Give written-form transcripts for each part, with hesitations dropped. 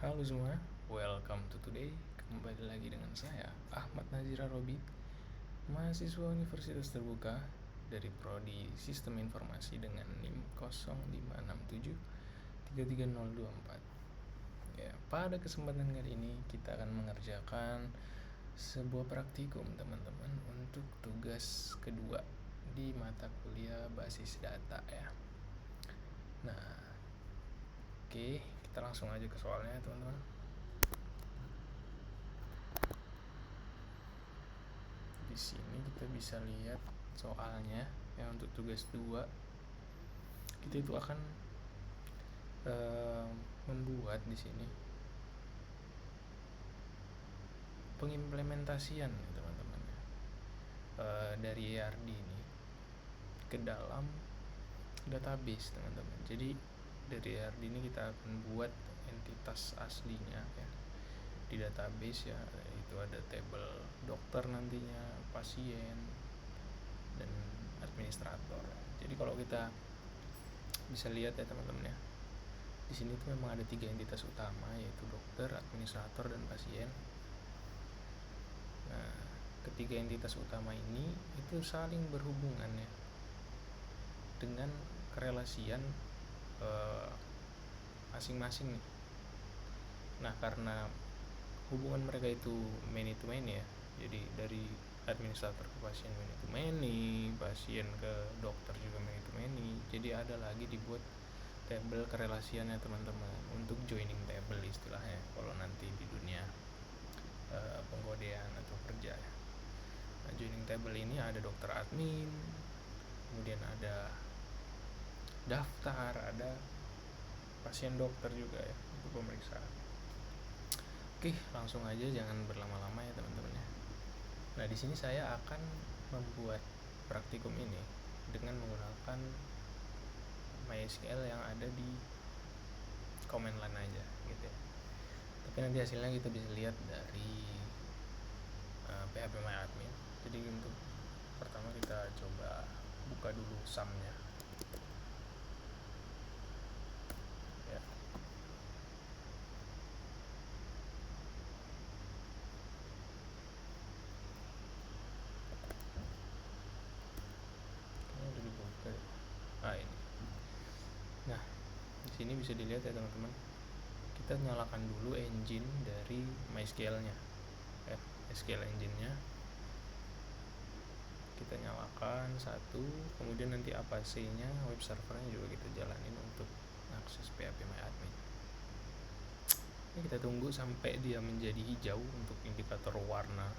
Halo semua, welcome to today. Kembali lagi dengan saya, Ahmad Nazira Robi, mahasiswa Universitas Terbuka dari Prodi Sistem Informasi dengan NIM 056733024. Ya, pada kesempatan kali ini kita akan mengerjakan sebuah praktikum teman-teman untuk tugas kedua di mata kuliah basis data ya. Nah, oke, kita langsung aja ke soalnya teman-teman. Di sini kita bisa lihat soalnya ya, untuk tugas 2 kita itu akan membuat di sini pengimplementasian teman-teman dari ERD ini ke dalam database teman-teman. Jadi dari ERD ini kita akan buat entitas aslinya ya di database ya, itu ada tabel dokter nantinya, pasien, dan administrator. Jadi kalau kita bisa lihat ya teman-teman ya, di sini tuh memang ada 3 entitas utama, yaitu dokter, administrator, dan pasien. Nah, ketiga entitas utama ini itu saling berhubungan ya dengan kerelasian masing-masing nih. Nah, karena hubungan mereka itu many to many ya, jadi dari administrator ke pasien many to many, pasien ke dokter juga many to many. Jadi ada lagi dibuat tabel kerelasiannya teman-teman, untuk joining table istilahnya kalau nanti di dunia pengkodean atau kerja ya. Nah, joining table ini ada dokter admin, kemudian ada daftar, ada pasien dokter juga ya untuk pemeriksaan. Oke, langsung aja, jangan berlama-lama ya teman-teman ya. Nah, di sini saya akan membuat praktikum ini dengan menggunakan MySQL yang ada di command line aja gitu ya. Tapi nanti hasilnya kita bisa lihat dari PHP My Admin. Jadi untuk pertama kita coba buka dulu sumnya ya. Ini udah dibuka ya. Ini. Nah, di sini bisa dilihat ya teman-teman. Kita nyalakan dulu engine dari MySQL-nya. SQL engine-nya kita nyalakan satu, kemudian nanti APC-nya, web servernya juga kita jalanin untuk akses PHP My Admin. Ini kita tunggu sampai dia menjadi hijau untuk indikator warna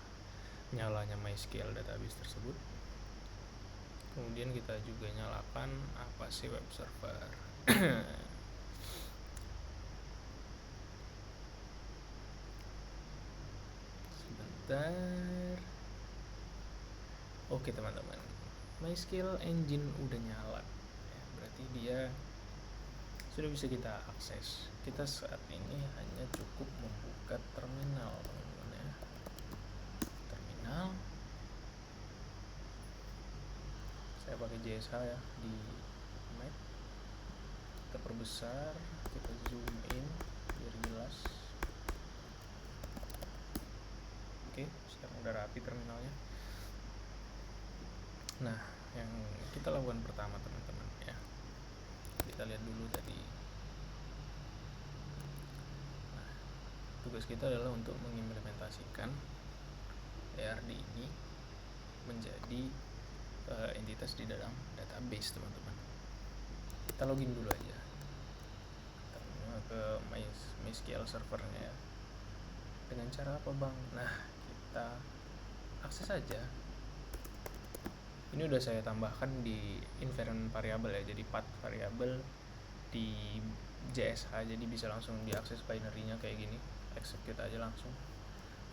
nyalanya MySQL database tersebut. Kemudian kita juga nyalakan APC web server. Sebentar. Oke teman-teman, MySQL engine udah nyala ya, berarti dia sudah bisa kita akses. Kita saat ini hanya cukup membuka terminal teman-teman ya. Terminal, saya pakai JSH ya di Mac. Kita perbesar, kita zoom in biar jelas. Oke, sekarang udah rapi terminalnya. Nah, yang kita lakukan pertama teman-teman ya, kita lihat dulu tadi. Nah, tugas kita adalah untuk mengimplementasikan ERD ini menjadi entitas di dalam database teman-teman. Kita login dulu aja, kita ke MySQL servernya ya. Dengan cara apa bang? Nah, kita akses aja. Ini udah saya tambahkan di invariant variable ya, jadi path variable di JSH, jadi bisa langsung diakses binary-nya kayak gini. Execute aja langsung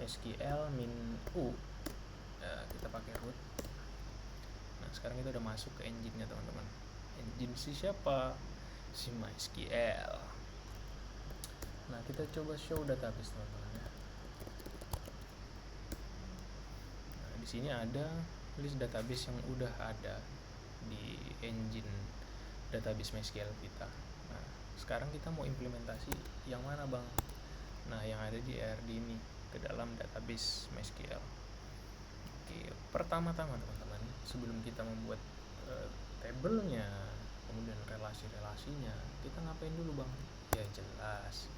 SQL min u ya, kita pakai root. Nah, sekarang kita udah masuk ke engine-nya teman-teman. Engine si siapa? Si MySQL. Nah, kita coba show database teman-teman ya. Nah, di sini ada list database yang udah ada di engine database MySQL kita. Nah, sekarang kita mau implementasi yang mana bang? Nah, yang ada di ARD ini ke dalam database MySQL. Oke, pertama-tama teman-teman, sebelum kita membuat tabelnya, kemudian relasi-relasinya, kita ngapain dulu bang? Ya jelas,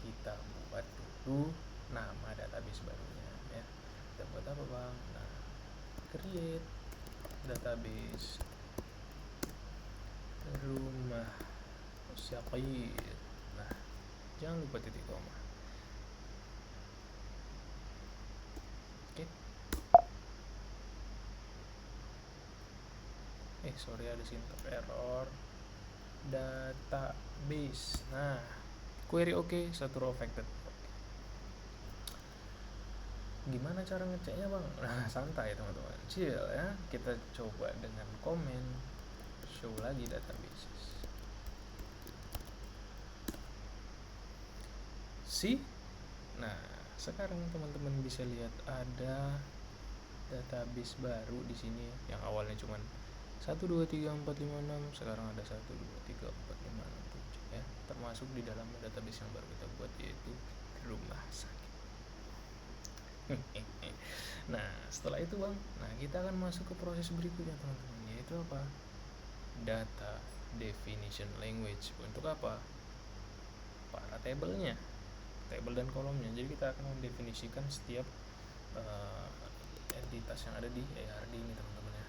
kita buat dulu nama database barunya ya. Kita buat apa bang? Nah, create database rumah sakit. Nah, jangan lupa titik koma. Oke. Sorry ada syntax error. Database. Nah, query oke, satu row affected. Gimana cara ngeceknya bang? Nah, santai teman-teman, chill ya. Kita coba dengan komen show lagi database. See? Nah, sekarang teman-teman bisa lihat ada database baru di sini yang awalnya cuman 1 2 3 4 5 6, sekarang ada 1 2 3 4 5 6 7 ya, termasuk di dalam database yang baru kita buat yaitu rumah sakit. Nah, setelah itu bang, nah kita akan masuk ke proses berikutnya teman-teman, yaitu apa? Data definition language. Untuk apa? Para tabelnya, tabel dan kolomnya. Jadi kita akan mendefinisikan setiap entitas yang ada di ARD ini teman-teman ya.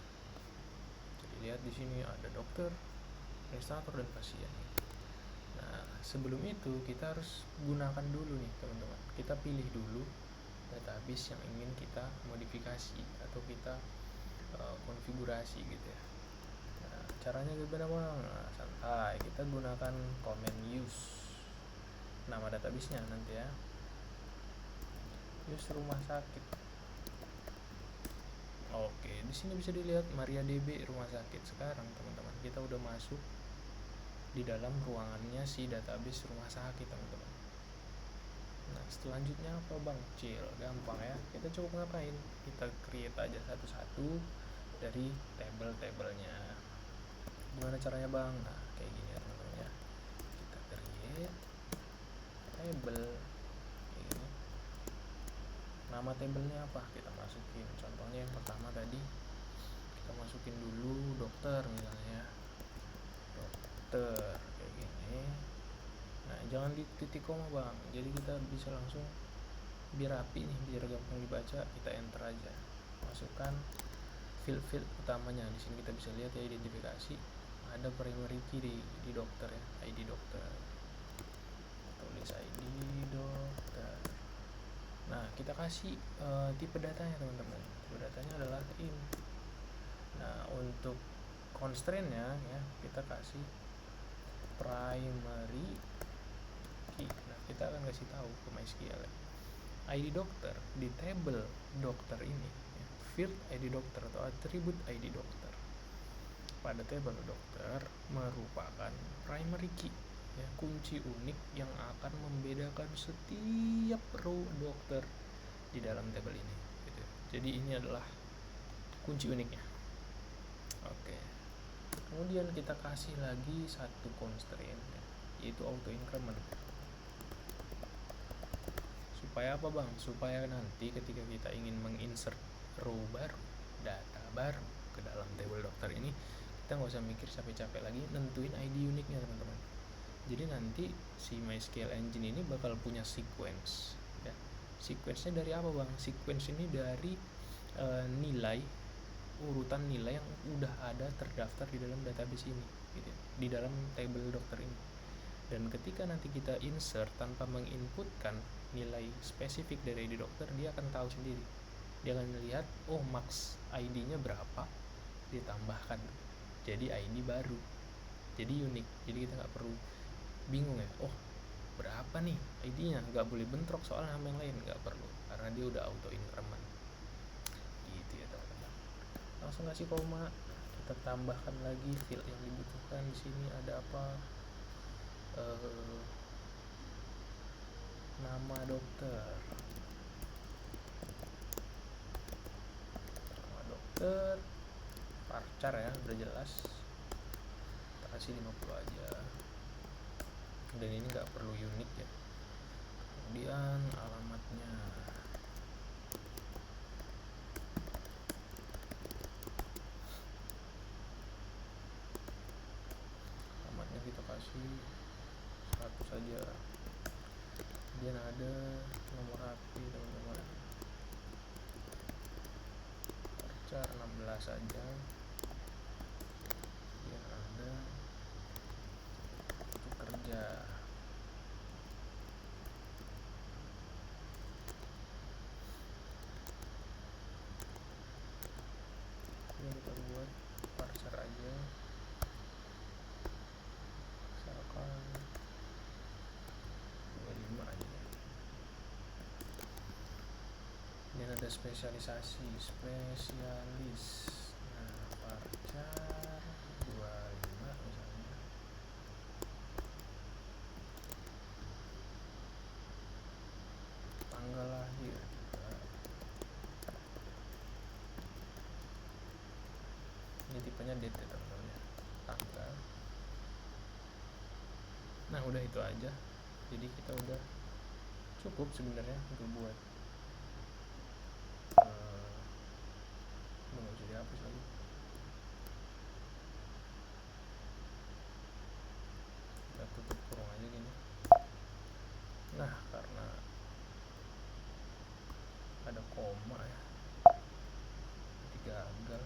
Jadi lihat di sini ada dokter, administrator dan pasien. Nah, sebelum itu kita harus gunakan dulu nih teman-teman. Kita pilih dulu database yang ingin kita modifikasi atau kita konfigurasi gitu ya. Nah, caranya gimana bang? Nah, santai, kita gunakan command use nama database-nya nanti ya. Use rumah sakit. Oke, di sini bisa dilihat MariaDB rumah sakit. Sekarang teman-teman, kita udah masuk di dalam ruangannya si database rumah sakit teman-teman. Nah, selanjutnya apa bang? Chill, gampang ya. Kita cukup ngapain? Kita create aja satu-satu dari tabel-tabelnya. Gimana caranya bang? Nah, kayak gini ya teman-teman ya. Kita create table kayak gini. Nama tabelnya apa? Kita masukin. Contohnya yang pertama tadi, kita masukin dulu dokter misalnya. Dokter kayak gini. Nah, jangan di titik koma bang, jadi kita bisa langsung biar rapi nih, biar gampang dibaca, kita enter aja, masukkan field utamanya. Di sini kita bisa lihat ya, identifikasi, ada primary key di dokter ya, ID dokter, tulis ID dokter. Nah, kita kasih tipe datanya teman-teman. Tipe datanya adalah in. Nah, untuk constraint-nya ya, kita kasih primary key. Nah, kita akan kasih tahu ke MySQL ya. ID dokter di table dokter ini ya, field ID dokter atau atribut ID dokter pada table dokter merupakan primary key ya, kunci unik yang akan membedakan setiap row dokter di dalam table ini gitu. Jadi ini adalah kunci uniknya. Oke, kemudian kita kasih lagi satu constraint ya, yaitu auto increment. Supaya apa bang? Supaya nanti ketika kita ingin menginsert row baru, data baru ke dalam table dokter ini, kita nggak usah mikir capek-capek lagi nentuin ID uniknya teman-teman. Jadi nanti si MySQL Engine ini bakal punya sequence ya. Sequence-nya dari apa bang? Sequence ini dari nilai, urutan nilai yang udah ada terdaftar di dalam database ini gitu, di dalam table dokter ini. Dan ketika nanti kita insert tanpa menginputkan nilai spesifik dari ID dokter, dia akan tahu sendiri. Dia akan melihat, oh max ID-nya berapa, ditambahkan jadi ID baru, jadi unik. Jadi kita nggak perlu bingung ya, oh berapa nih ID-nya, nggak boleh bentrok soal nama yang lain, nggak perlu, karena dia udah auto increment gitu ya teman-teman. Langsung kasih koma, kita tambahkan lagi field yang dibutuhkan. Di sini ada apa? Nama dokter, parcar ya, udah jelas, kita kasih 50 aja, dan ini nggak perlu unik ya. Kemudian alamatnya kita kasih satu saja. Kemudian ada nomor HP teman-teman, varchar 16 saja. Kemudian ada untuk kerja. Ini kita buat varchar aja, misalkan 25 aja. Kemudian ada spesialisasi, spesialis. Nah, varchar 25 misalnya. Tanggal lahir juga. Ini tipenya date ya teman-teman ya, tanggal. Nah udah itu aja, jadi kita udah cukup sebenarnya untuk buat nggak bisa dihapus lagi. Kita tutup kurung aja gini. Nah karena ada koma ya, jadi gagal.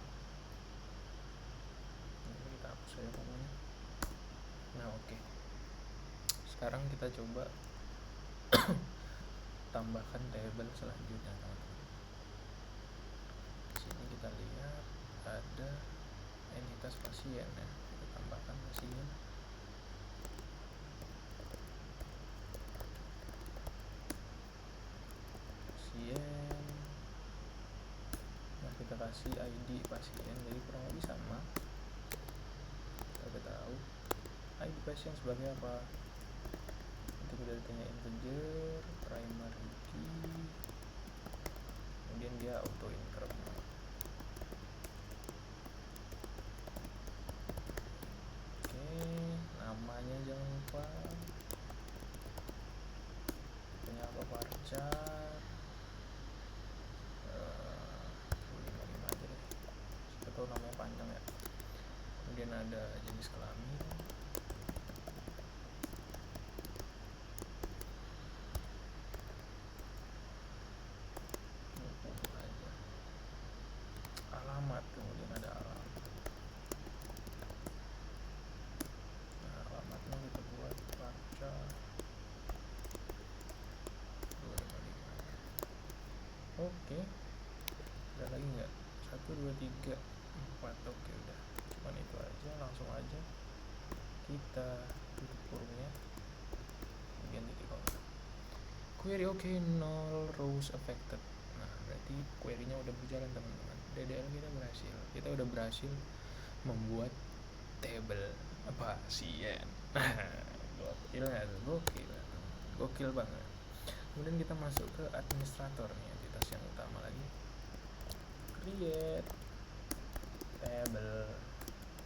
Ini kita hapus aja komanya. Nah oke. Sekarang kita coba tambahkan table selanjutnya teman-teman. Sini kita lihat ada entitas pasien ya, kita tambahkan pasien. Nah kita kasih ID pasien, jadi kurang lebih sama. Kita udah tahu ID pasien sebagai apa. Itu udah ditanya integer, primary key, kemudian dia auto increment. Oke, namanya jangan lupa. Punya apa, varchar 55 aja deh, siapa tahu namanya panjang ya. Kemudian ada jenis kelamin, aja. Alamat, kemudian ada alamat. Nah alamatnya kita buat varchar 255. Oke, ada lagi nggak? 1, 2, 3, 4. Oke udah, cuman itu aja. Langsung aja kita tutup kurungnya, kemudian titik koma. Query oke, 0 rows affected. Nah berarti query-nya udah berjalan teman-teman. DDL kita berhasil. Kita udah berhasil membuat table pasien. Gokil nggak tuh? Gokil banget. Kemudian kita masuk ke administrator nih, entitas yang utama lagi. Create table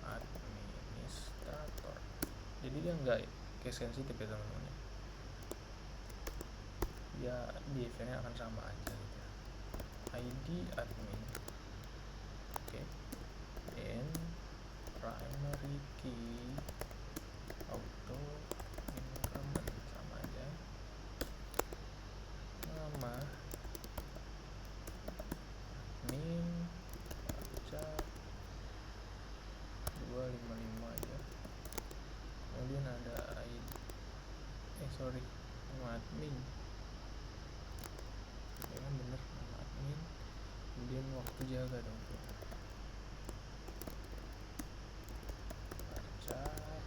administrator. Jadi dia nggak case sensitive ya teman-teman. Ya di eventnya akan sama aja gitu. ID admin. Oke. And primary key auto increment sama aja. Nama admin varchar 255 aja. Kemudian ada ID, nama admin ya kan, bener, nama admin. Kemudian waktu jaga dong, varchar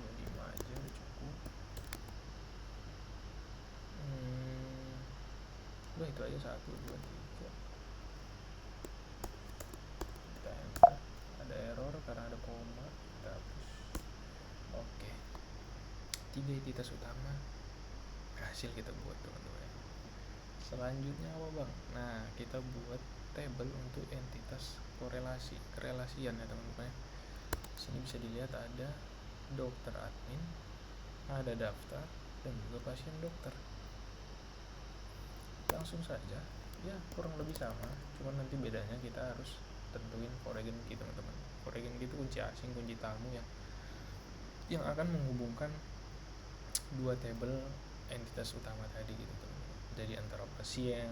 25 aja udah cukup. Udah itu aja. 1, 2, 3. Kita enter. Ada error karena ada koma, kita hapus. Oke, 3 entitas utama berhasil kita buat teman-teman. Selanjutnya apa bang? Nah kita buat table untuk entitas kerelasian ya teman-teman. Sini bisa dilihat ada dokter admin, ada daftar dan juga pasien dokter. Langsung saja, ya kurang lebih sama, cuman nanti bedanya kita harus tentuin foreign key teman-teman. Foreign key itu kunci asing, kunci tamu ya, yang akan menghubungkan dua table entitas utama tadi gitu teman-teman. Jadi antara pasien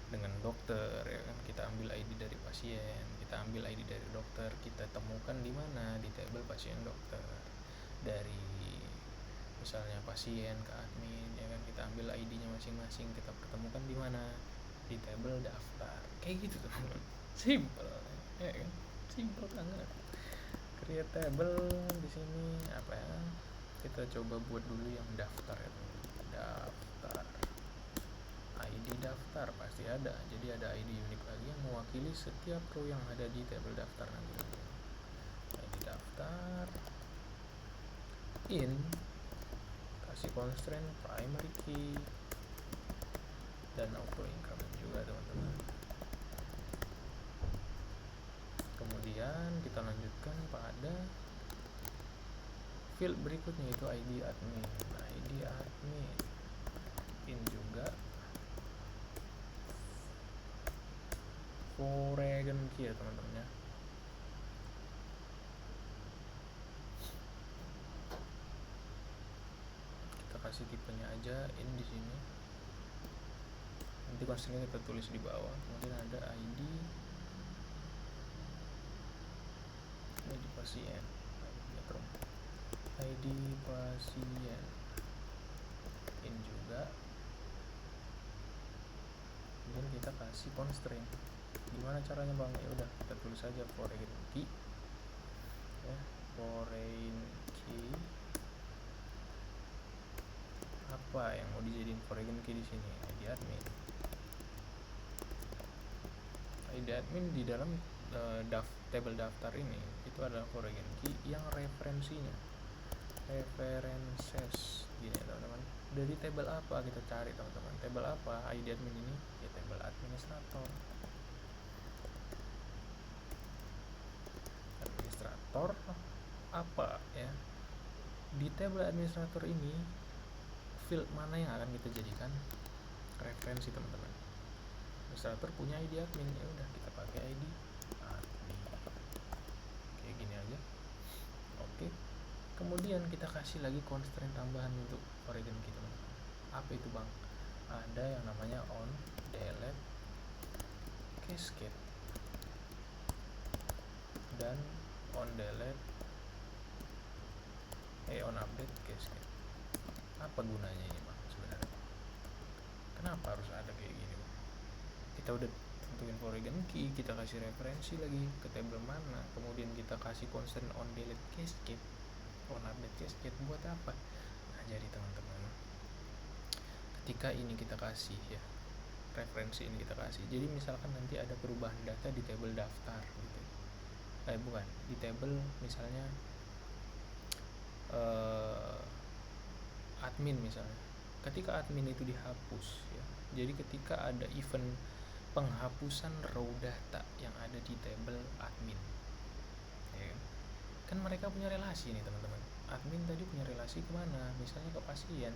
dengan dokter ya kan, kita ambil ID dari pasien, kita ambil ID dari dokter, kita temukan di mana, di table pasien dokter. Dari misalnya pasien ke admin ya kan, kita ambil ID-nya masing-masing, kita pertemukan di mana, di table daftar. Kayak gitu teman-teman, simple ya kan, simple banget. Create table di sini apa ya, kita coba buat dulu yang daftar ya teman-teman. Daftar ID daftar pasti ada, jadi ada ID unik lagi yang mewakili setiap row yang ada di table daftar nanti. ID daftar in, kasih constraint primary key dan auto increment juga teman-teman. Kemudian kita lanjutkan pada field berikutnya, itu ID admin. ID admin in juga foreign key ya teman-teman ya. Kita kasih tipenya aja in di sini. Nanti constraint kita tulis di bawah. Kemudian ada ID pasien, ID pasien in juga. Kemudian kita kasih constraint. Gimana caranya bang? Ya udah, kita tulis aja foreign key ya, foreign key apa yang mau dijadiin foreign key di sini? ID admin. ID admin di dalam table daftar ini itu adalah foreign key yang referensinya references gini ya teman-teman. Dari table apa kita cari teman-teman? Table apa ID admin ini? Ya table administrator. Administrator apa ya? Di table administrator ini field mana yang akan kita jadikan referensi teman-teman? Administrator punya ID admin, ya udah kita pakai ID admin. Kayak gini aja. Oke. Kemudian kita kasih lagi constraint tambahan untuk foreign key teman-teman. Apa itu bang? Ada yang namanya on delete cascade dan on delete on update cascade. Apa gunanya ini bang sebenarnya? Kenapa harus ada kayak gini bang? Kita udah tentuin foreign key, kita kasih referensi lagi ke table mana, kemudian kita kasih constraint on delete cascade, on update cascade, buat apa? Nah jadi teman-teman, ketika ini kita kasih ya, referensi ini kita kasih, jadi misalkan nanti ada perubahan data di table daftar gitu, bukan di table misalnya admin misalnya, ketika admin itu dihapus ya, jadi ketika ada event penghapusan row data yang ada di table admin ya, kan mereka punya relasi nih teman-teman. Admin tadi punya relasi kemana? Misalnya ke pasien.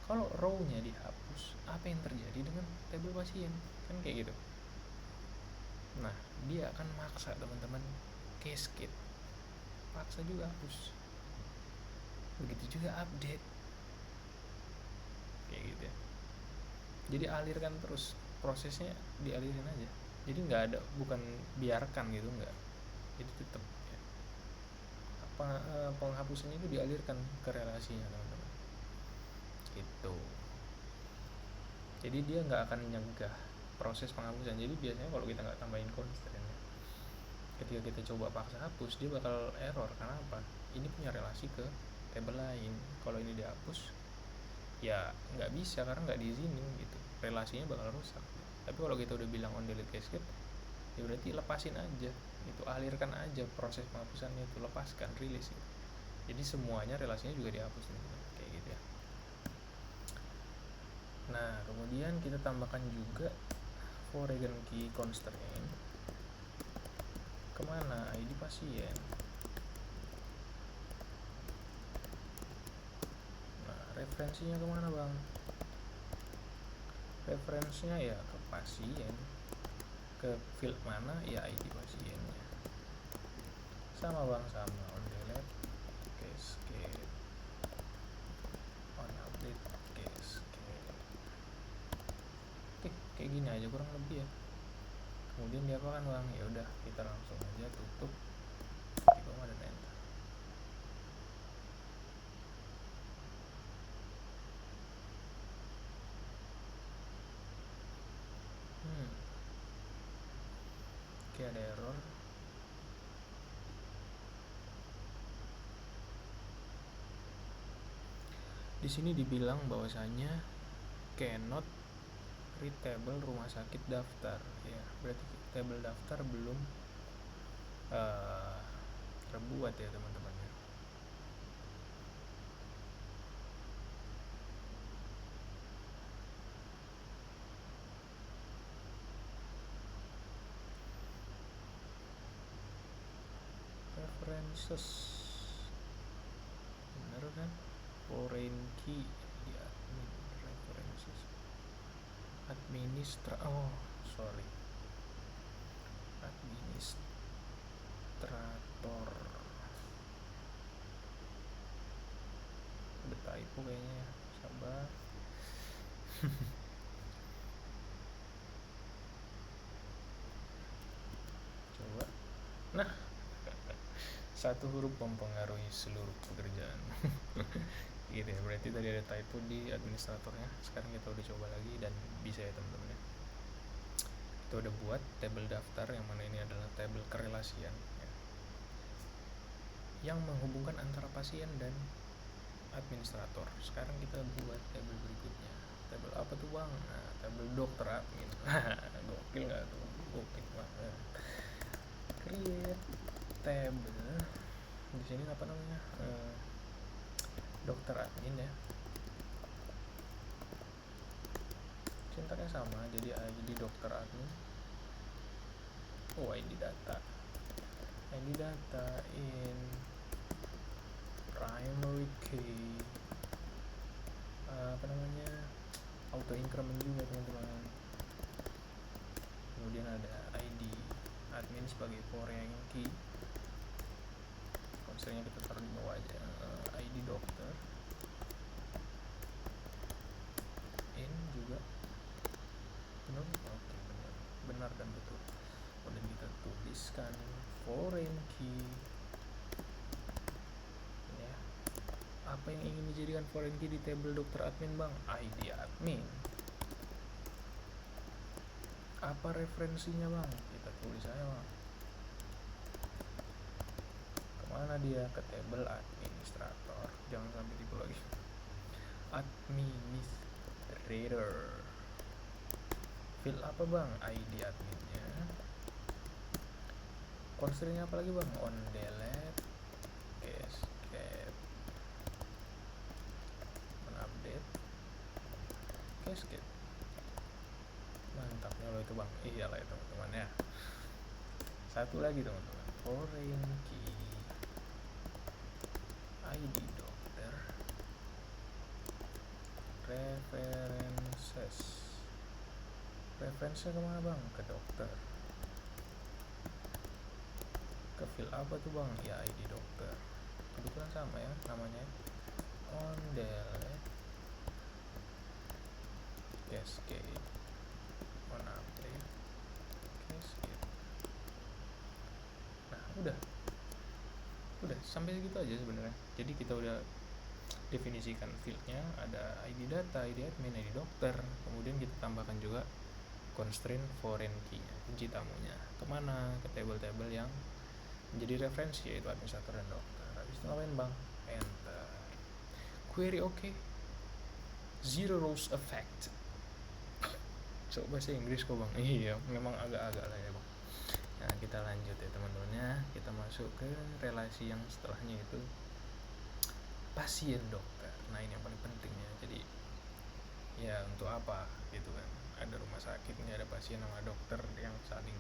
Kalau row-nya dihapus, apa yang terjadi dengan table pasien? Kan kayak gitu. Nah, dia akan maksa teman-teman cascade, paksa juga hapus. Begitu juga update, kayak gitu ya. Jadi alirkan terus, prosesnya dialirin aja. Jadi nggak ada, bukan biarkan gitu, nggak. Itu tetap ya. Penghapusannya itu dialirkan ke relasinya teman-teman. Gitu. Jadi dia nggak akan nyegah proses penghapusan. Jadi biasanya kalau kita nggak tambahin constraint, ketika kita coba paksa hapus, dia bakal error. Karena apa? Ini punya relasi ke table lain. Kalau ini dihapus, ya nggak bisa karena nggak diizinin gitu. Relasinya bakal rusak. Tapi kalau kita udah bilang on delete cascade, ya berarti lepasin aja. Itu alirkan aja proses penghapusannya, itu lepaskan, rilis gitu. Jadi semuanya relasinya juga dihapus teman-teman. Kayak gitu ya. Nah, kemudian kita tambahkan juga foreign key constraint. Kemana? ID pasien. referensinya kemana bang? Referensinya ya ke pasien, ke field mana ya ID pasiennya. Sama bang, sama on delete cascade, on update cascade. Oke, kayak gini aja kurang lebih ya. Kemudian dia apa kan bang? Ya udah, kita langsung aja tutup di koma dan enter. Oke, ada error. Di sini dibilang bahwasanya cannot read table rumah sakit daftar, ya berarti table daftar belum terbuat ya teman-teman ya. References bener kan? Foreign key di admin references administrator udah typo kayaknya ya, sabar. Coba. Nah, satu huruf mempengaruhi seluruh pekerjaan. Gitu ya, berarti tadi ada typo di administratornya. Sekarang kita udah coba lagi dan bisa ya teman-teman ya. Kita udah buat tabel daftar, yang mana ini adalah tabel kerelasian ya, yang menghubungkan antara pasien dan administrator. Sekarang kita buat tabel berikutnya. Tabel apa tuh bang? Nah, tabel dokter admin. Gokil nggak tuh? Gokil banget. Create table. Di sini apa namanya? Dokter admin ya. Sintaknya sama, jadi ID dokter admin. ID data in primary key, auto increment juga teman-teman. Kemudian ada ID admin sebagai foreign key, konsernya kita taruh di bawah aja. ID dokter in juga benar. Oke, benar dan betul. Kemudian kita tuliskan foreign key ya. Apa yang ingin dijadikan foreign key di table dokter admin bang? ID admin. Apa referensinya bang? Kita tulis aja bang. Kemana dia? Ke table administrator. Jangan sampai tipu lagi. Administrator. Field apa bang? ID adminnya. Constraint-nya apa lagi bang? On delete cascade, on update cascade. Mantapnya lo itu bang. Iyalah ya teman-teman ya. Satu lagi teman-teman, foreign key ID dokter references. Referensinya kemana bang? Ke dokter. Ke field apa tuh bang? Ya ID dokter. Kebetulan sama ya namanya. On delete cascade, on update cascade. Nah udah sampai segitu aja sebenarnya. Jadi kita udah definisikan fieldnya, ada ID data, ID admin, ID dokter. Kemudian kita tambahkan juga constraint foreign key, kunci tamunya kemana? Ke table-table yang menjadi referensi, yaitu administrator dan dokter. Habis itu ngapain bang? Enter. Query oke. Zero rows effect. Coba bahasa Inggris kok bang. Iya, memang agak-agak lah ya bang. Nah kita lanjut ya teman-teman ya. Kita masuk ke relasi yang setelahnya, itu pasien dokter. Nah ini yang paling pentingnya. Jadi ya untuk apa gitu kan? Ada rumah sakit, ini ada pasien sama dokter yang saling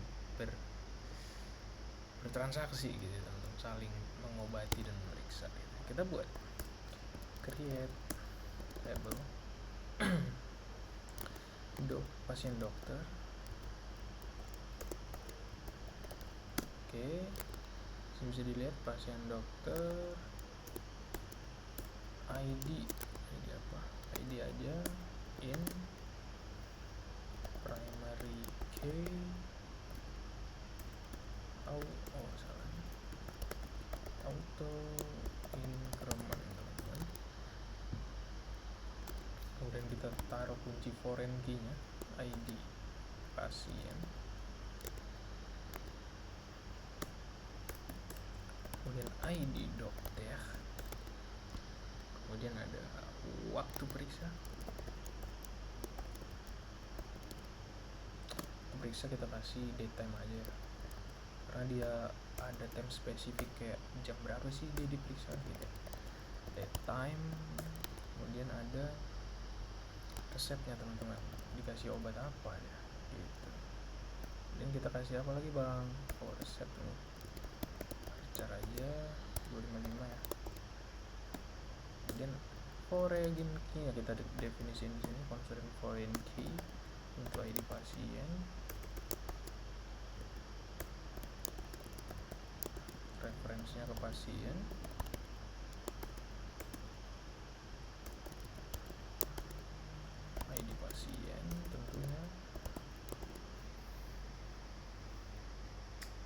bertransaksi gitu teman-teman, saling mengobati dan memeriksa gitu. Kita buat create label pasien dokter. Oke, bisa dilihat pasien dokter, ID apa? ID aja, in primary key, salah, auto increment teman-teman. Kemudian kita taruh kunci foreign key nya, ID pasien, kemudian ID dokter, kemudian ada waktu periksa. Kita kasih date time aja ya, karena dia ada time spesifik kayak jam berapa sih dia diperiksa gitu. Date time, kemudian ada resepnya teman-teman, dikasih obat apa ya gitu. Dan kita kasih apa lagi bang? Resep nih, cara aja 255 ya. Kemudian foreign key ya, kita definisiin di sini, confirm foreign key untuk ID pasien, referensinya ke pasien, ID pasien tentunya.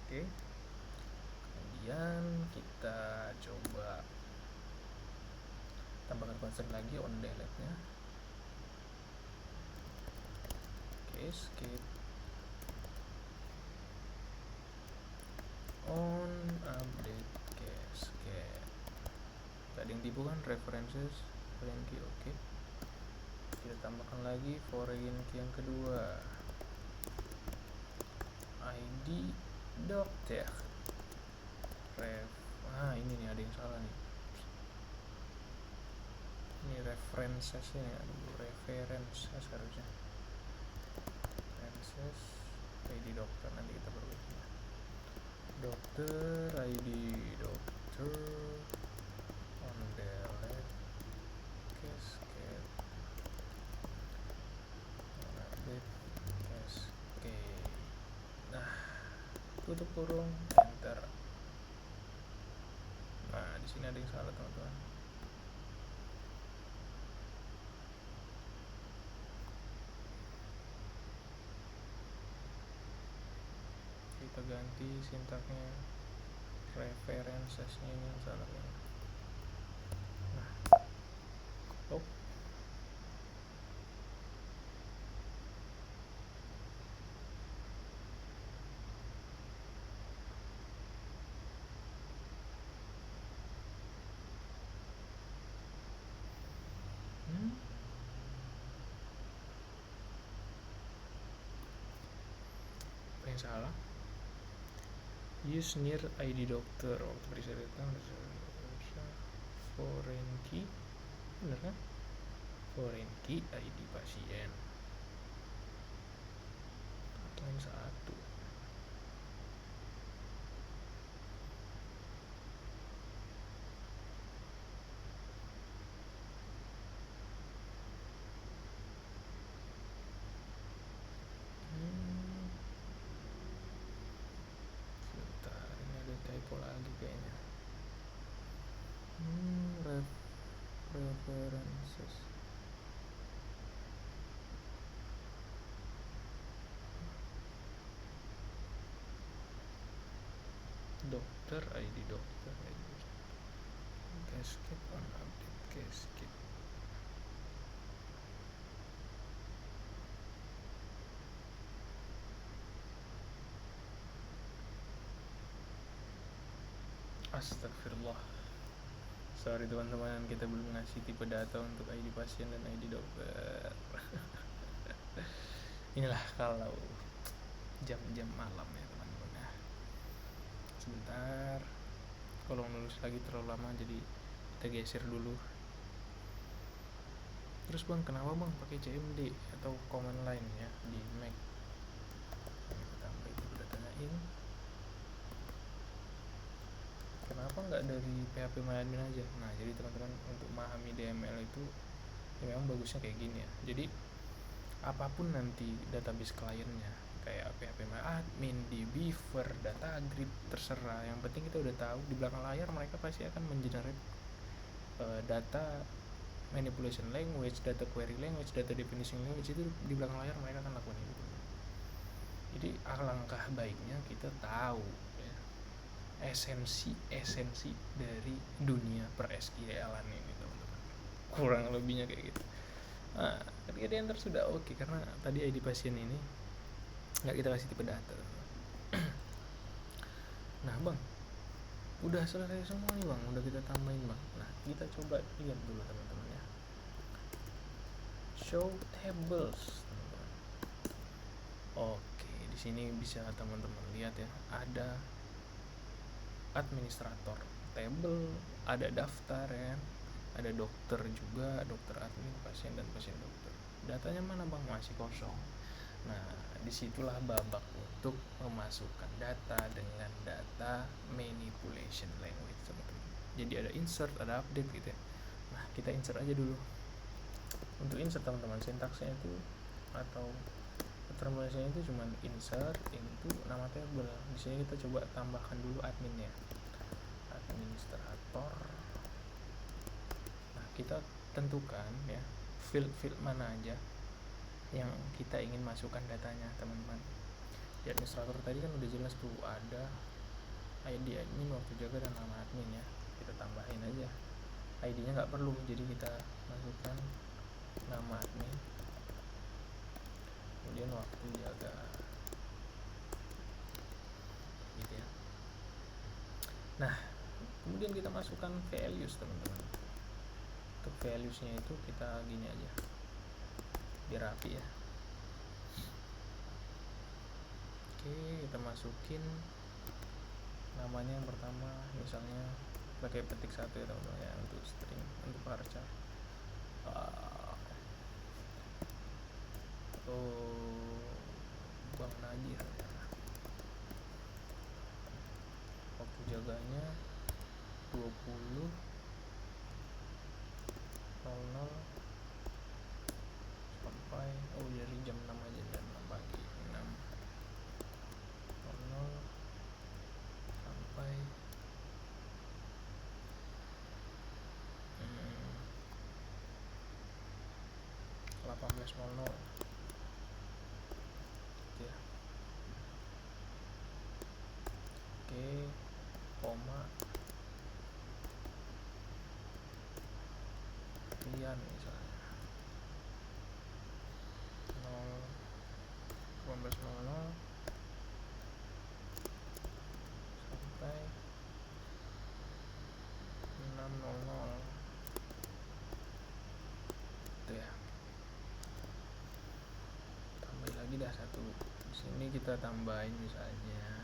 Oke, kemudian kita coba tambahkan konsep lagi on delete nya. Oke, skip on update cascade. Tadi yang tipu kan references foreign key. Oke, kita tambahkan lagi foreign key yang kedua, ID dokter, ini nih ada yang salah nih, ini references nya, references harusnya references ID dokter, nanti kita perbaiki. Dokter, ID dokter, on delete cascade, update cascade. Nah, tutup kurung, enter. Nah, di sini ada yang salah teman-teman. Kita ganti sintaknya, references-nya ini yang salah ya. Nah, stop. Apa yang salah? Use near ID dokter waktu periksa datang foreign key, bener kan? Foreign key ID pasien. Atau yang satu. Sebentar, ini ada typo lagi kayaknya. References. Dokter ID dokter cascade on update cascade. Astagfirullah, sorry teman-teman, kita belum ngasih tipe data untuk ID pasien dan ID dokter. Inilah kalau jam-jam malam ya teman-teman ya. Sebentar, kalau nulis lagi terlalu lama, jadi kita geser dulu. Terus bang, kenapa bang pakai CMD atau command line ya di Mac? Kita tambah itu, udah tanyain. Kenapa nggak dari PHP MyAdmin aja? Nah, jadi teman-teman untuk memahami DML itu ya memang bagusnya kayak gini ya. Jadi apapun nanti database kliennya, kayak PHP admin, di Beaver, data grid, terserah, yang penting kita udah tahu di belakang layar mereka pasti akan mengenerate data manipulation language, data query language, data definition language, itu di belakang layar mereka akan lakukan itu. Jadi alangkah baiknya kita tahu ya, esensi dari dunia per SQL-an ini, teman-teman. Kurang lebihnya kayak gitu. Nah, ketika di enter sudah oke, karena tadi ID pasien ini nggak kita kasih tipe data. Nah bang, udah selesai semua nih bang, udah kita tambahin bang. Nah kita coba lihat dulu teman-teman ya, show tables, teman-teman. Oke, di sini bisa teman-teman lihat ya, ada administrator table, ada daftar ya, ada dokter juga, dokter admin, pasien, dan pasien dokter. Datanya mana bang? Masih kosong. Nah disitulah babak untuk memasukkan data dengan data manipulation language, teman-teman. Jadi ada insert, ada update gitu ya. Nah kita insert aja dulu. Untuk insert teman-teman, sintaksnya itu atau terminologinya itu cuma insert into nama table. Di sini kita coba tambahkan dulu adminnya, administrator. Nah kita tentukan ya field mana aja yang kita ingin masukkan datanya, teman-teman. Di administrator tadi kan udah jelas tuh, ada ID admin, waktu jaga, dan nama admin ya. Kita tambahin aja, ID-nya nggak perlu, jadi kita masukkan nama admin, kemudian waktu jaga gitu ya. Nah kemudian kita masukkan values, teman-teman. Untuk values-nya itu kita gini aja biar rapi ya. Oke, kita masukin namanya yang pertama, misalnya pakai petik 1 ya teman-teman ya, untuk string, untuk varchar. Bang Najir ya. Waktu jaganya 20.00 sampai dari jam 6 aja, jam 6 pagi, 6.00 sampai 18.00 gitu ya. Oke, koma Rian misalnya 18.00 sampai 6.00 itu ya. Tambahin lagi dah satu. Di sini kita tambahin misalnya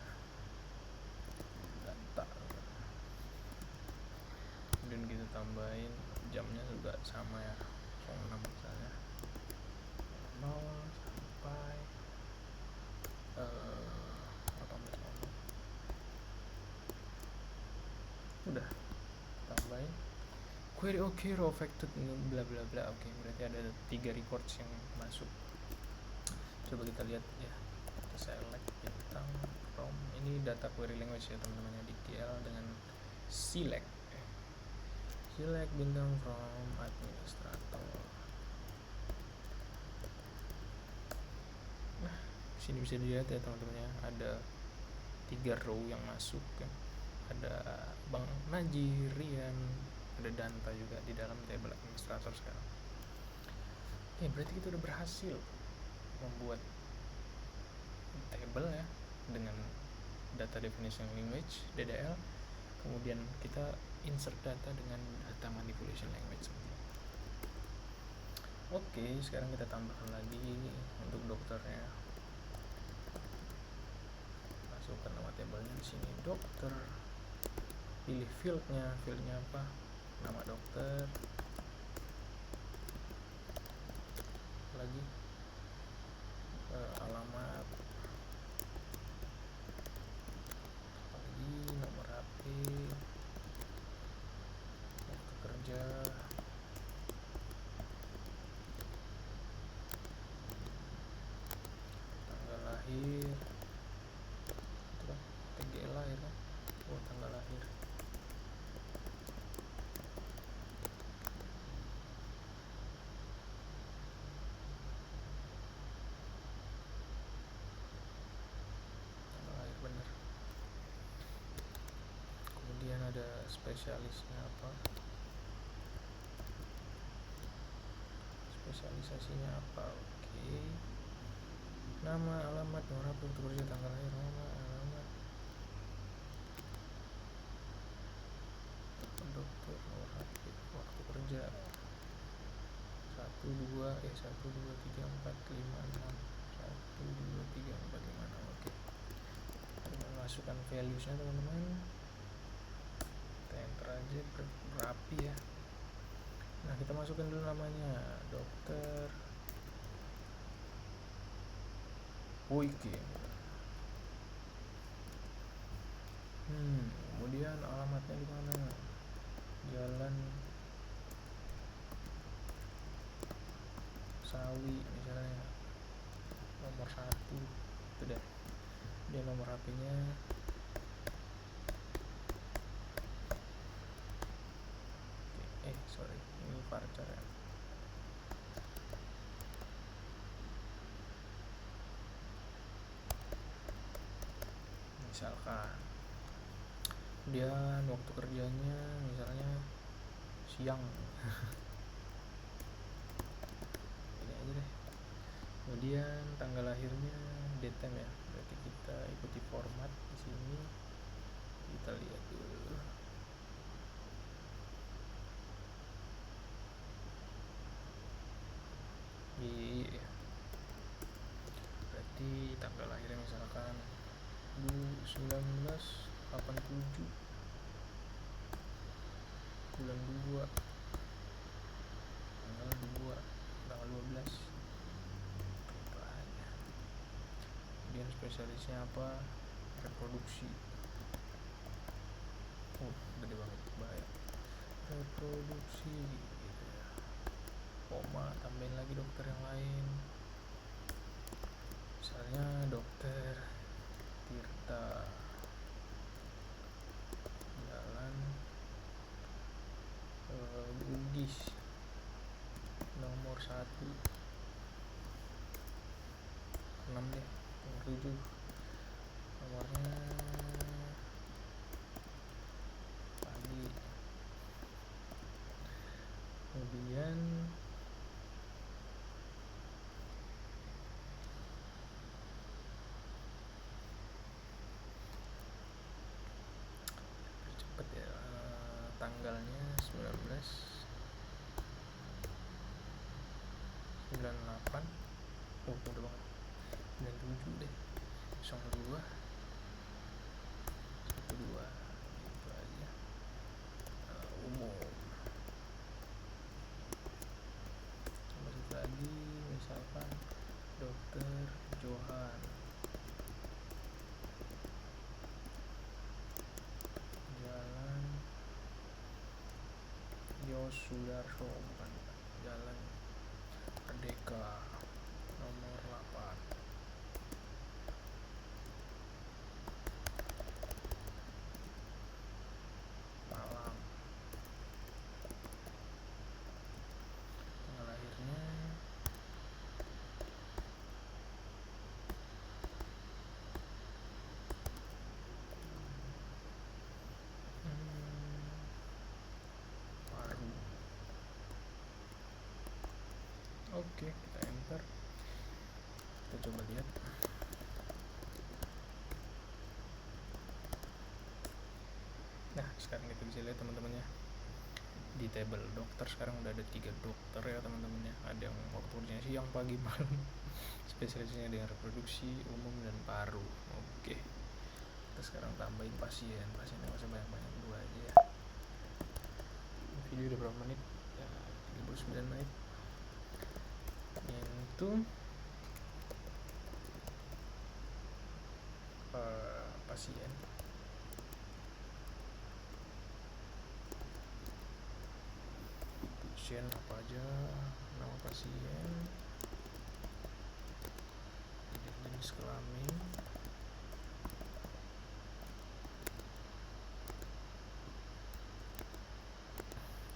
data, kemudian kita tambahin jamnya juga sama ya, 06 misalnya, 0 sampai 18.00. Udah tambahin query oke, raw affected bla bla bla. Oke, berarti ada 3 records yang masuk. Coba kita lihat ya, kita select bintang from, ini data query language ya teman-teman ya, DQL dengan select bintang from administrator. Nah sini bisa dilihat ya teman-teman ya, ada 3 row yang masuk ya. Ada Bang Najir, Rian, ada Danta juga di dalam table administrator sekarang. Oke, berarti kita udah berhasil membuat table ya dengan data definition language DDL, kemudian kita insert data dengan data manipulation language. Oke, sekarang kita tambahkan lagi untuk dokternya. Masukkan nama tabelnya di sini, dokter. Pilih fieldnya apa? Nama dokter. Lagi alamat, lagi nomor HP, waktu kerja, ada spesialisnya apa, spesialisasinya apa. Oke, nama, alamat, nomor HP, waktu kerja, tanggal lahir, nama, alamat, dokter, nomor HP, waktu kerja, 1 2 3 4 5 6, 1 2 3 4 5 6. Oke, kita masukkan valuesnya teman-teman, kita enter aja rapi ya. Nah, kita masukkan dulu namanya, dokter Boyke. Kemudian alamatnya di mana? Jalan Sawi misalnya, nomor 1 itu deh. Dia nomor HP-nya sorry, ini varchar ya. Misalkan dia waktu kerjanya misalnya siang ini aja deh. Kemudian tanggal lahirnya datem ya, berarti kita ikuti format di sini, kita lihat dulu. Iya, berarti tanggal lahirnya misalkan 1987 bulan 2 tanggal 12 itu aja. Kemudian spesialisnya apa, reproduksi. Gede banget, bahaya. Reproduksi gitu ya. Koma, tambahin lagi dokter yang lain, misalnya dokter Tirta, jalan Bugis, nomor 1 6 deh, nomor 7 nomornya pagi. Kemudian cepet ya, tanggalnya 1998, udah banget, 97 deh, 02 12 itu aja. Umum masuk lagi, misalkan dokter Johan, jalan Yosudarso, bukan, jalan Merdeka, nomor 8, Malang. Tanggal lahirnya Paru. Oke, kita enter, kita coba lihat. Nah, sekarang kita bisa lihat teman-teman ya, di table dokter sekarang udah ada 3 dokter ya teman-teman ya. Ada yang waktu kerjanya siang, pagi, malam. Spesialisnya ada yang reproduksi, umum, dan paru. Oke, kita sekarang tambahin pasiennya nggak usah banyak-banyak, 2 aja ya. Video udah berapa menit ya, 39 menit. Itu pasien, apa aja, nama pasien, jenis kelamin,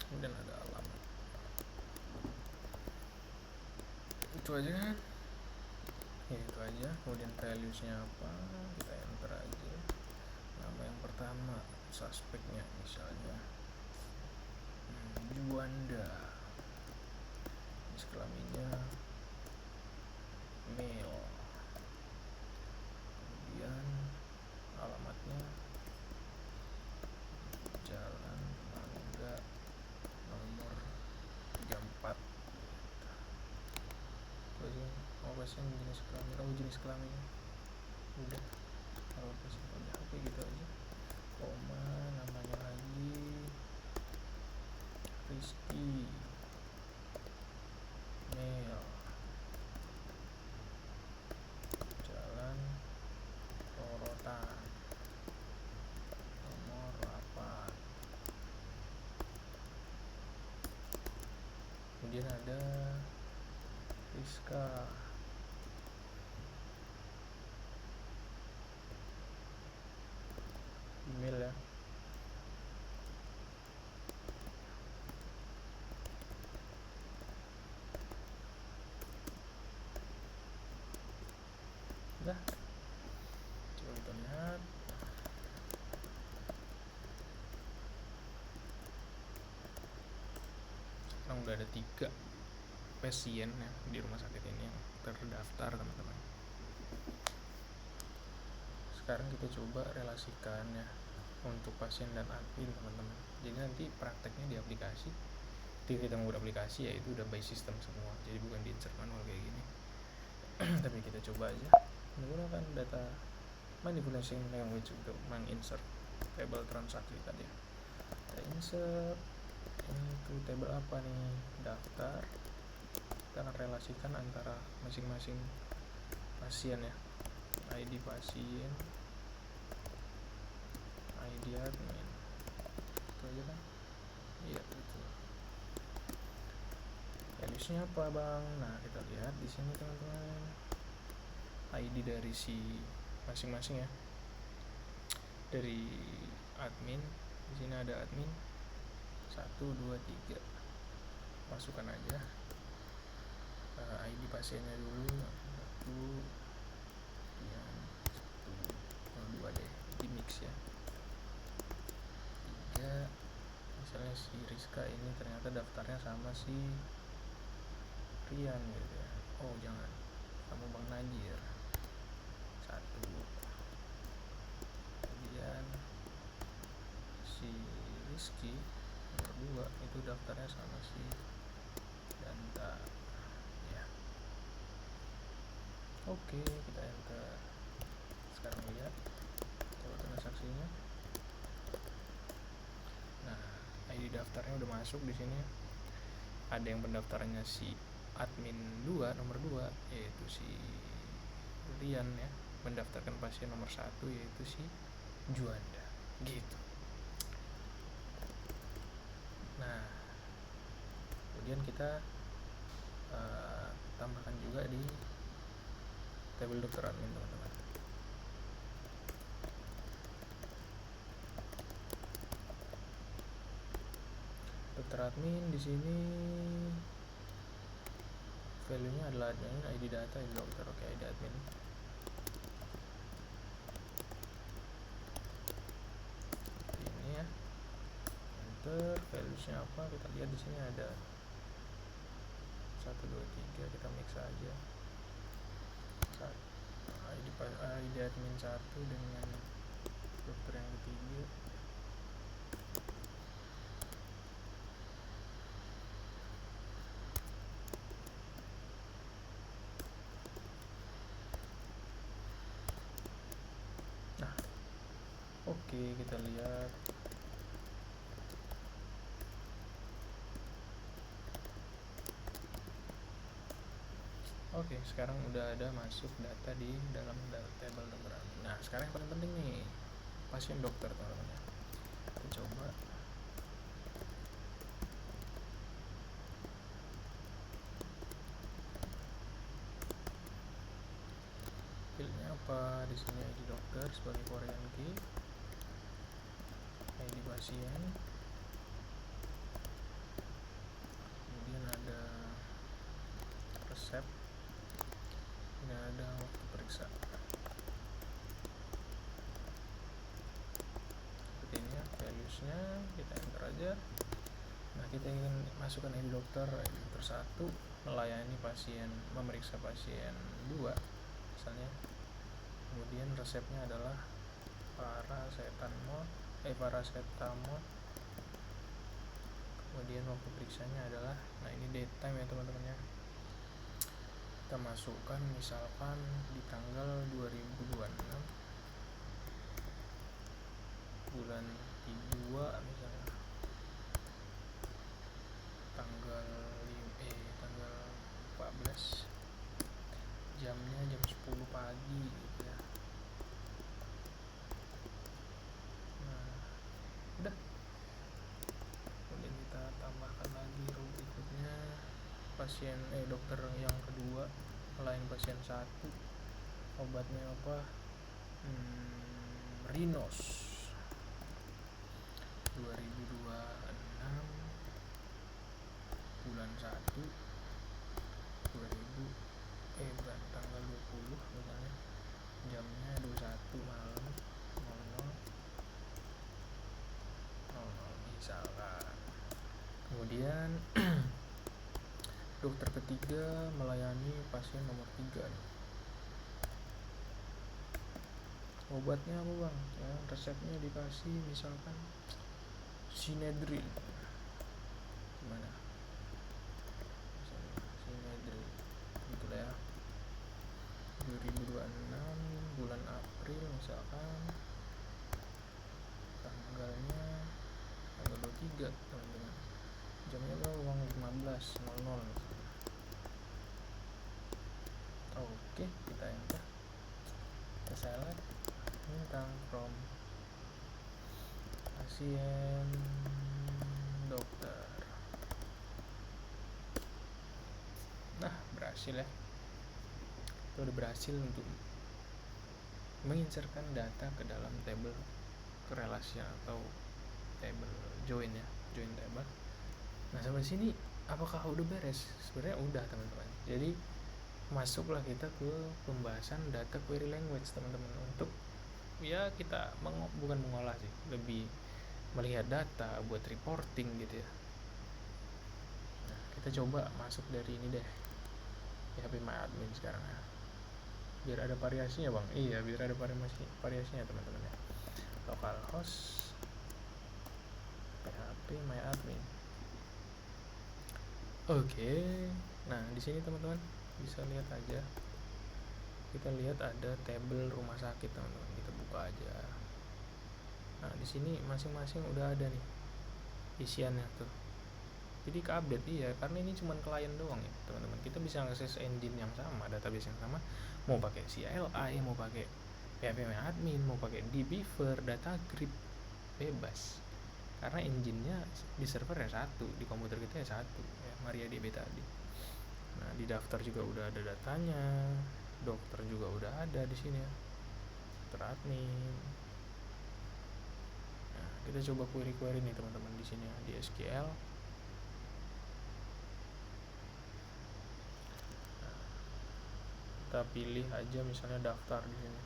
kemudian ada alamat. Itu aja kan ya, itu aja. Kemudian valuesnya apa, kita enter aja. Nama yang pertama suspeknya misalnya Juanda, jenis kelaminnya male, kemudian alamatnya Jalan Mangga nomor 34. Pasien jenis kelamin udah. Kalau pasien udah oke gitu aja. Koma, namanya lagi Rizky, male, jalan Rorotan nomor 8. Kemudian ada Rizka, email ya. Udah, coba kita lihat. Sekarang udah ada 3 pasien ya di rumah sakit ini yang terdaftar, teman-teman. Sekarang kita coba relasikan ya untuk pasien dan admin, teman-teman. Jadi nanti prakteknya di aplikasi, ketika kita membuat aplikasi ya itu udah by system semua, jadi bukan di insert manual kayak gini. Tapi kita coba aja menggunakan data manipulation language untuk menginsert table transaksi tadi. Kita insert ini tuh table apa nih, daftar. Kita akan relasikan antara masing-masing pasien ya, ID pasien, ID admin, itu aja kan? Iya betul. Values-nya apa bang? Nah kita lihat di sini teman-teman, ID dari si masing-masing ya. Dari admin, di sini ada admin 1, 2, 3. Masukkan aja ID pasiennya dulu. 1, kemudian 1, 2 deh, di mix ya. 3, misalnya si Rizka ini ternyata daftarnya sama si Rian gitu ya. Oh jangan, kamu Bang Najir. 1, kemudian si Rizky nomor 2 itu daftarnya sama si Danta ya. Oke, kita enter. Sekarang lihat coba transaksinya. Nah, ID daftarnya udah masuk di sini. Ada yang pendaftarannya si admin 2 nomor 2 yaitu si Rian ya, mendaftarkan pasien nomor 1 yaitu si Juanda gitu. Nah, kemudian kita tambahkan juga di tabel dokter admin, teman-teman. Dokter admin di sini value-nya adalah admin, ID data, ID dokter. Oke, ID admin. Ini ya. Enter, values-nya apa? Kita lihat di sini ada 1, 2, 3, kita mix aja. ID admin 1 dengan dokter yang ketiga. Nah, oke, kita lihat. Oke, sekarang udah ada masuk data di dalam table dokter. Nah, sekarang yang paling penting nih, pasien dokter, teman-teman. Kita coba fieldnya apa? Di sini ID dokter sebagai Korean key, ID pasien, kemudian ada resep, ini ada waktu periksa. Seperti ini ya. statusnya, kita enter aja. Nah, kita ingin masukkan ID dokter 1 melayani pasien, memeriksa pasien 2 misalnya. Kemudian resepnya adalah paracetamol. Kemudian waktu periksanya adalah, nah ini date time ya teman-teman ya. Kita masukkan misalkan di tanggal 2026 bulan 2 misalnya, tanggal 14, jamnya jam 10 pagi gitu ya. Nah, udah. Kemudian kita tambahkan lagi row berikutnya, dokter yang kedua melayani pasien 1, obatnya apa? Rinos 2026 bulan 1 tanggal 20 misalnya, jamnya 21 malam 00 misalkan. Kemudian dokter ketiga melayani pasien nomor 3 nih. Obatnya apa bang? Ya, resepnya dikasih misalkan Synedril. Gimana? Synedril gitulah ya. 2026 bulan April misalkan, tanggal 23 teman-teman, jamnya berapa bang? 15.00 misalkan. Oke, kita enter, kita select tentang from pasien dokter. Nah, berhasil ya. Itu udah berhasil untuk menginserkan data ke dalam table korelasi atau table join ya, join table. Nah, sampai sini apakah udah beres? Sebenarnya udah teman-teman. Jadi masuklah kita ke pembahasan data query language teman-teman, untuk ya kita bukan mengolah sih, lebih melihat data buat reporting gitu ya. Nah, kita coba masuk dari ini deh, PHP My Admin sekarang ya, biar ada variasinya bang. Iya, biar ada variasinya teman-teman ya. Localhost PHP My Admin. Oke. Nah, di sini teman-teman bisa lihat aja. Kita lihat ada tabel rumah sakit teman-teman. Kita buka aja. Nah, di sini masing-masing udah ada nih isiannya tuh. Jadi ke-update iya, karena ini cuma klien doang ya teman-teman. Kita bisa akses engine yang sama, database yang sama, mau pakai CLI, mau pakai PHP My Admin, mau pakai dbeaver, Datagrid, bebas. Karena engine-nya di server ya satu, di komputer kita ya satu ya, MariaDB tadi. Nah, di daftar juga udah ada datanya, dokter juga udah ada di sini ya, dokter admin. Nah, kita coba query nih teman-teman di sini ya, di SQL. Nah, kita pilih aja misalnya daftar di sini.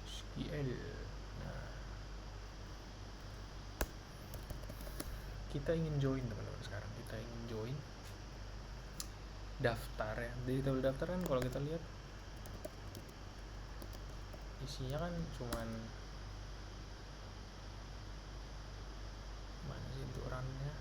SQL. Nah, kita ingin join teman-teman sekarang. Kita ingin join daftar ya. Di tabel daftar kan kalau kita lihat isinya kan cuman mana sih untuk runnya.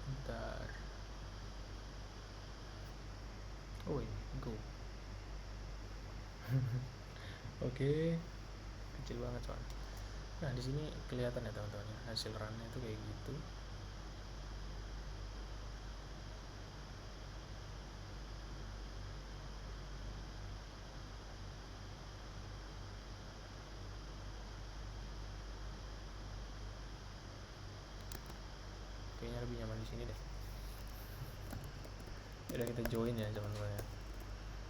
Bentar. Oh ini go. Oke, kecil banget soalnya. Nah, di sini kelihatan ya teman-teman ya, hasil runnya itu kayak gitu. Kayaknya lebih nyaman di sini deh. Udah, kita join ya teman-teman ya.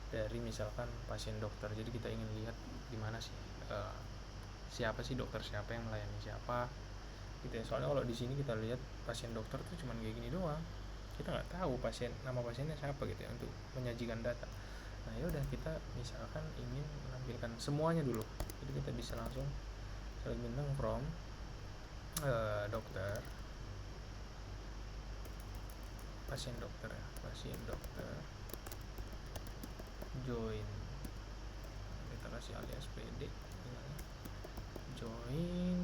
Dari misalkan pasien dokter, jadi kita ingin lihat di mana sih siapa sih dokter siapa yang melayani siapa, gitu ya. Soalnya kalau di sini kita lihat pasien dokter tuh cuman kayak gini doang, kita nggak tahu nama pasiennya siapa gitu ya untuk menyajikan data. Nah ya udah, kita misalkan ingin menampilkan semuanya dulu, jadi kita bisa langsung select bintang from dokter, pasien dokter ya, pasien dokter join, kita kasih alias PD misalnya, join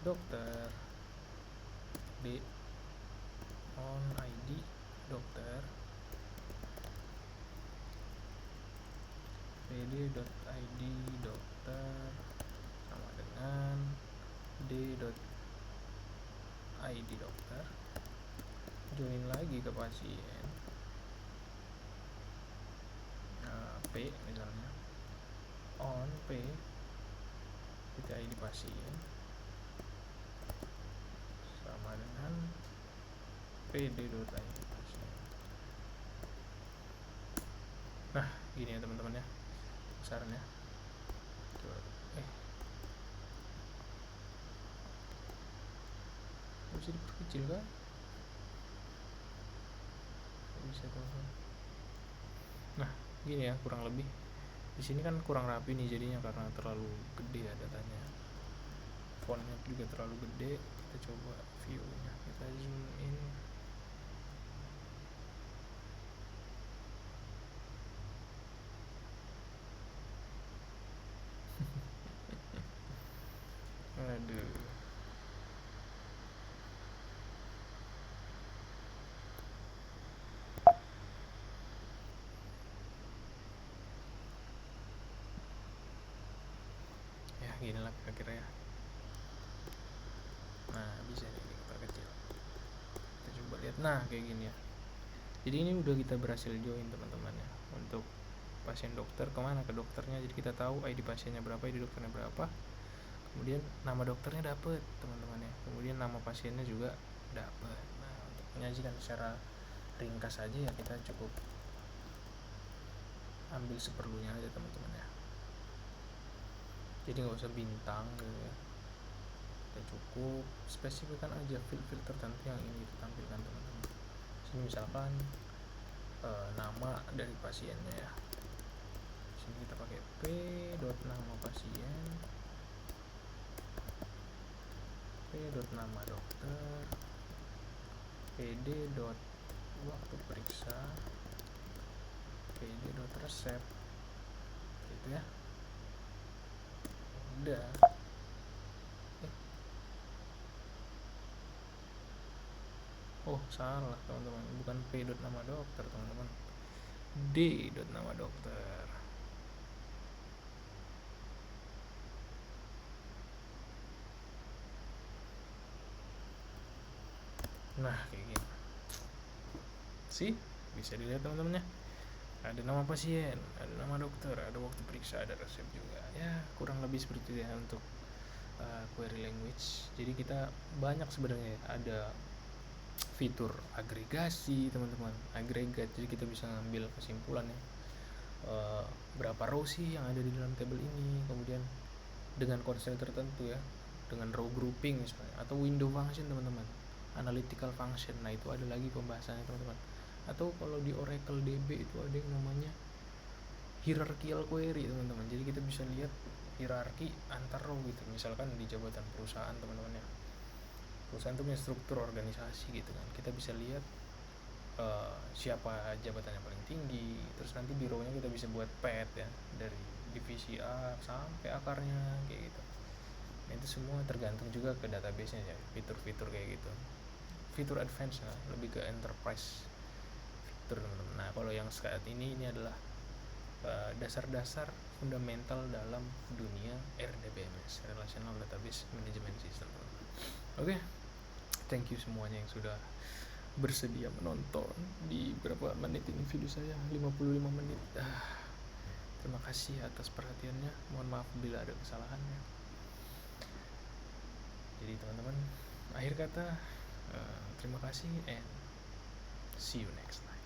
dokter di on ID dokter pd.id dokter sama dengan d.id dokter, join lagi ke pasien P misalnya, on P titik ID pasien sama dengan pd.id pasien. Nah gini ya teman-teman ya, saran ya. Bisa diperkecil kan? Bisa teman-teman. Nah gini ya, kurang lebih di sini kan kurang rapi nih jadinya karena terlalu gede ya datanya, fontnya juga terlalu gede. Kita coba view-nya, kita zoom in. Aduh, ya gini lah kira-kira ya. Nah bisa nih kita kecil, kita coba lihat. Nah kayak gini ya, jadi ini udah kita berhasil join teman-teman ya. Untuk pasien dokter kemana, ke dokternya, jadi kita tahu ID pasiennya berapa, ID dokternya berapa, kemudian nama dokternya dapet teman-teman ya, kemudian nama pasiennya juga dapet. Nah untuk menyajikan secara ringkas aja ya, kita cukup ambil seperlunya aja teman-teman ya, jadi nggak usah bintang gitu ya. Kita cukup spesifikkan aja field tertentu yang ingin kita tampilkan teman-teman. Sini misalkan nama dari pasiennya ya, sini kita pakai p nama pasien, p nama dokter, pd waktu periksa, pd resep gitu ya. Udah. Oh salah teman-teman, bukan p nama dokter teman-teman, d nama dokter. Nah kayak gini sih, bisa dilihat teman-teman ya, ada nama pasien, ada nama dokter, ada waktu periksa, ada resep juga ya. Kurang lebih seperti itu ya untuk query language. Jadi kita banyak sebenarnya, ada fitur agregasi teman-teman, agregat, jadi kita bisa ngambil kesimpulan ya, berapa row sih yang ada di dalam table ini, kemudian dengan konsep tertentu ya, dengan row grouping misalnya, atau window function teman-teman, analytical function. Nah itu ada lagi pembahasannya teman-teman. Atau kalau di Oracle DB itu ada yang namanya hierarchical query teman-teman, jadi kita bisa lihat hierarki antar row gitu. Misalkan di jabatan perusahaan teman-teman ya, perusahaan itu punya struktur organisasi gitu kan, kita bisa lihat siapa jabatannya paling tinggi, terus nanti di row-nya kita bisa buat path ya, dari divisi A sampai akarnya kayak gitu. Nah itu semua tergantung juga ke database-nya ya, fitur-fitur kayak gitu, fitur advance ya, lebih ke enterprise fitur teman-teman. Nah kalau yang saat ini adalah dasar-dasar fundamental dalam dunia RDBMS, Relational Database Management System. Oke, thank you semuanya yang sudah bersedia menonton di berapa menit ini video saya, 55 menit. Terima kasih atas perhatiannya, mohon maaf bila ada kesalahannya. Jadi teman-teman, akhir kata terima kasih and see you next time.